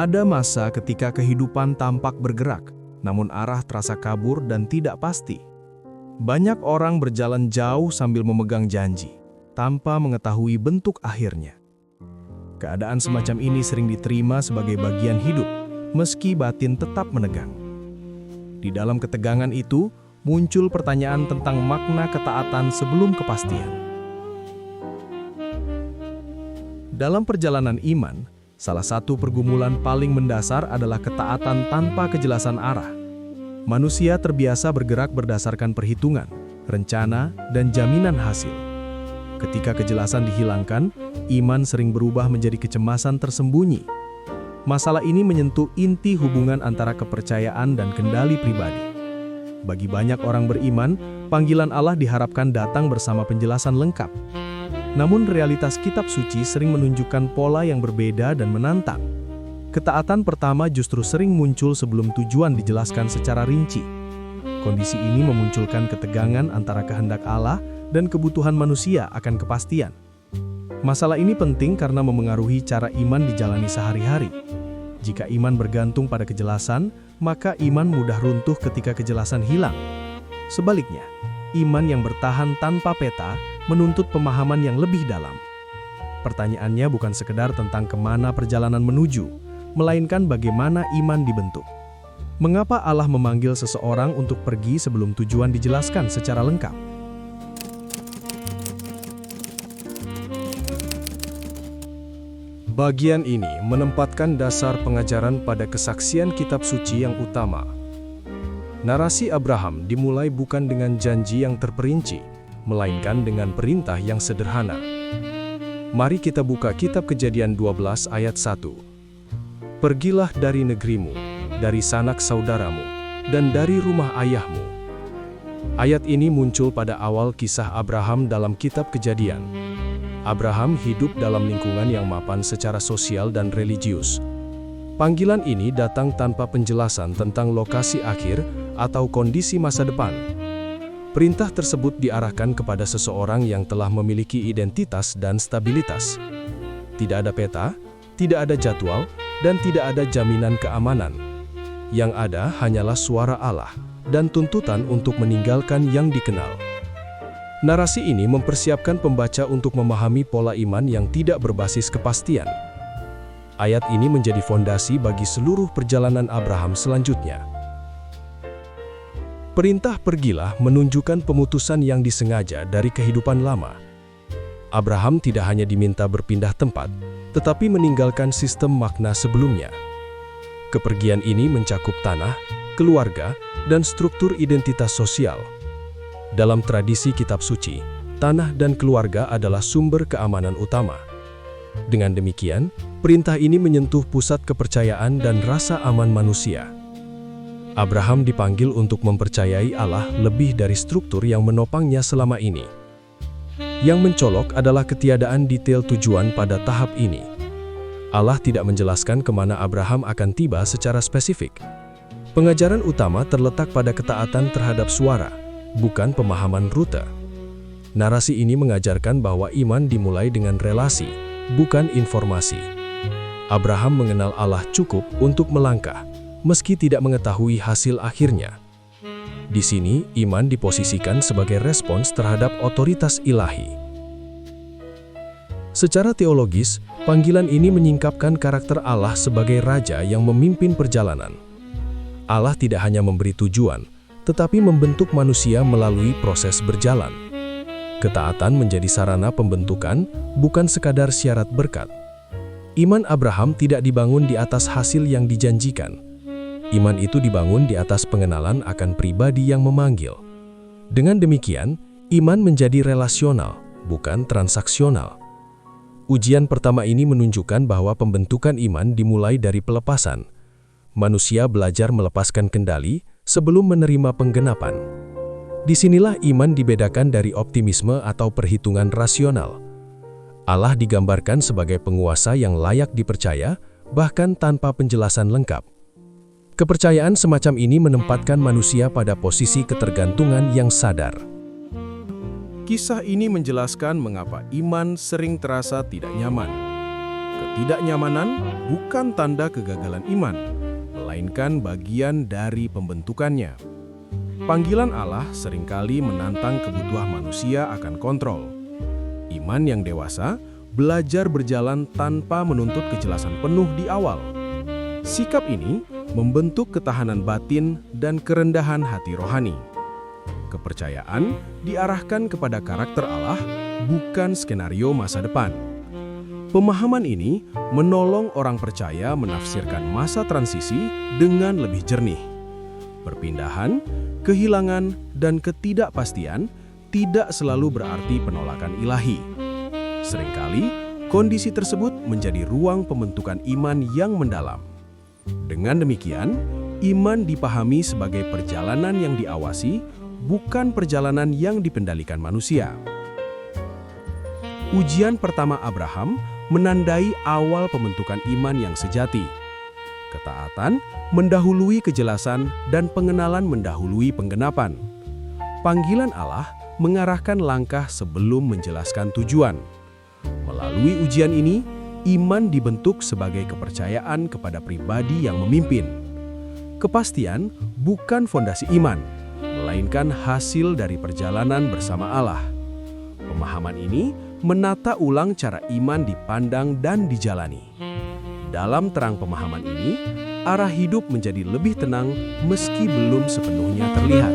Ada masa ketika kehidupan tampak bergerak, namun arah terasa kabur dan tidak pasti. Banyak orang berjalan jauh sambil memegang janji, tanpa mengetahui bentuk akhirnya. Keadaan semacam ini sering diterima sebagai bagian hidup, meski batin tetap menegang. Di dalam ketegangan itu, muncul pertanyaan tentang makna ketaatan sebelum kepastian. Dalam perjalanan iman, salah satu pergumulan paling mendasar adalah ketaatan tanpa kejelasan arah. Manusia terbiasa bergerak berdasarkan perhitungan, rencana, dan jaminan hasil. Ketika kejelasan dihilangkan, iman sering berubah menjadi kecemasan tersembunyi. Masalah ini menyentuh inti hubungan antara kepercayaan dan kendali pribadi. Bagi banyak orang beriman, panggilan Allah diharapkan datang bersama penjelasan lengkap. Namun realitas kitab suci sering menunjukkan pola yang berbeda dan menantang. Ketaatan pertama justru sering muncul sebelum tujuan dijelaskan secara rinci. Kondisi ini memunculkan ketegangan antara kehendak Allah dan kebutuhan manusia akan kepastian. Masalah ini penting karena memengaruhi cara iman dijalani sehari-hari. Jika iman bergantung pada kejelasan, maka iman mudah runtuh ketika kejelasan hilang. Sebaliknya, iman yang bertahan tanpa peta menuntut pemahaman yang lebih dalam. Pertanyaannya bukan sekedar tentang kemana perjalanan menuju, melainkan bagaimana iman dibentuk. Mengapa Allah memanggil seseorang untuk pergi sebelum tujuan dijelaskan secara lengkap? Bagian ini menempatkan dasar pengajaran pada kesaksian kitab suci yang utama. Narasi Abraham dimulai bukan dengan janji yang terperinci, melainkan dengan perintah yang sederhana. Mari kita buka kitab Kejadian 12 ayat 1. Pergilah dari negerimu, dari sanak saudaramu, dan dari rumah ayahmu. Ayat ini muncul pada awal kisah Abraham dalam kitab Kejadian. Abraham hidup dalam lingkungan yang mapan secara sosial dan religius. Panggilan ini datang tanpa penjelasan tentang lokasi akhir atau kondisi masa depan. Perintah tersebut diarahkan kepada seseorang yang telah memiliki identitas dan stabilitas. Tidak ada peta, tidak ada jadwal, dan tidak ada jaminan keamanan. Yang ada hanyalah suara Allah dan tuntutan untuk meninggalkan yang dikenal. Narasi ini mempersiapkan pembaca untuk memahami pola iman yang tidak berbasis kepastian. Ayat ini menjadi fondasi bagi seluruh perjalanan Abraham selanjutnya. Perintah pergilah menunjukkan pemutusan yang disengaja dari kehidupan lama. Abraham tidak hanya diminta berpindah tempat, tetapi meninggalkan sistem makna sebelumnya. Kepergian ini mencakup tanah, keluarga, dan struktur identitas sosial. Dalam tradisi kitab suci, tanah dan keluarga adalah sumber keamanan utama. Dengan demikian, perintah ini menyentuh pusat kepercayaan dan rasa aman manusia. Abraham dipanggil untuk mempercayai Allah lebih dari struktur yang menopangnya selama ini. Yang mencolok adalah ketiadaan detail tujuan pada tahap ini. Allah tidak menjelaskan kemana Abraham akan tiba secara spesifik. Pengajaran utama terletak pada ketaatan terhadap suara, bukan pemahaman rute. Narasi ini mengajarkan bahwa iman dimulai dengan relasi, bukan informasi. Abraham mengenal Allah cukup untuk melangkah, meski tidak mengetahui hasil akhirnya. Di sini, iman diposisikan sebagai respons terhadap otoritas ilahi. Secara teologis, panggilan ini menyingkapkan karakter Allah sebagai Raja yang memimpin perjalanan. Allah tidak hanya memberi tujuan, tetapi membentuk manusia melalui proses berjalan. Ketaatan menjadi sarana pembentukan, bukan sekadar syarat berkat. Iman Abraham tidak dibangun di atas hasil yang dijanjikan. Iman itu dibangun di atas pengenalan akan pribadi yang memanggil. Dengan demikian, iman menjadi relasional, bukan transaksional. Ujian pertama ini menunjukkan bahwa pembentukan iman dimulai dari pelepasan. Manusia belajar melepaskan kendali sebelum menerima penggenapan. Disinilah iman dibedakan dari optimisme atau perhitungan rasional. Allah digambarkan sebagai penguasa yang layak dipercaya, bahkan tanpa penjelasan lengkap. Kepercayaan semacam ini menempatkan manusia pada posisi ketergantungan yang sadar. Kisah ini menjelaskan mengapa iman sering terasa tidak nyaman. Ketidaknyamanan bukan tanda kegagalan iman, melainkan bagian dari pembentukannya. Panggilan Allah seringkali menantang kebutuhan manusia akan kontrol. Iman yang dewasa belajar berjalan tanpa menuntut kejelasan penuh di awal. Sikap ini membentuk ketahanan batin dan kerendahan hati rohani. Kepercayaan diarahkan kepada karakter Allah, bukan skenario masa depan. Pemahaman ini menolong orang percaya menafsirkan masa transisi dengan lebih jernih. Perpindahan, kehilangan, dan ketidakpastian tidak selalu berarti penolakan ilahi. Seringkali, kondisi tersebut menjadi ruang pembentukan iman yang mendalam. Dengan demikian, iman dipahami sebagai perjalanan yang diawasi, bukan perjalanan yang dikendalikan manusia. Ujian pertama Abraham menandai awal pembentukan iman yang sejati. Ketaatan mendahului kejelasan dan pengenalan mendahului penggenapan. Panggilan Allah mengarahkan langkah sebelum menjelaskan tujuan. Melalui ujian ini, iman dibentuk sebagai kepercayaan kepada pribadi yang memimpin. Kepastian bukan fondasi iman, melainkan hasil dari perjalanan bersama Allah. Pemahaman ini menata ulang cara iman dipandang dan dijalani. Dalam terang pemahaman ini, arah hidup menjadi lebih tenang meski belum sepenuhnya terlihat.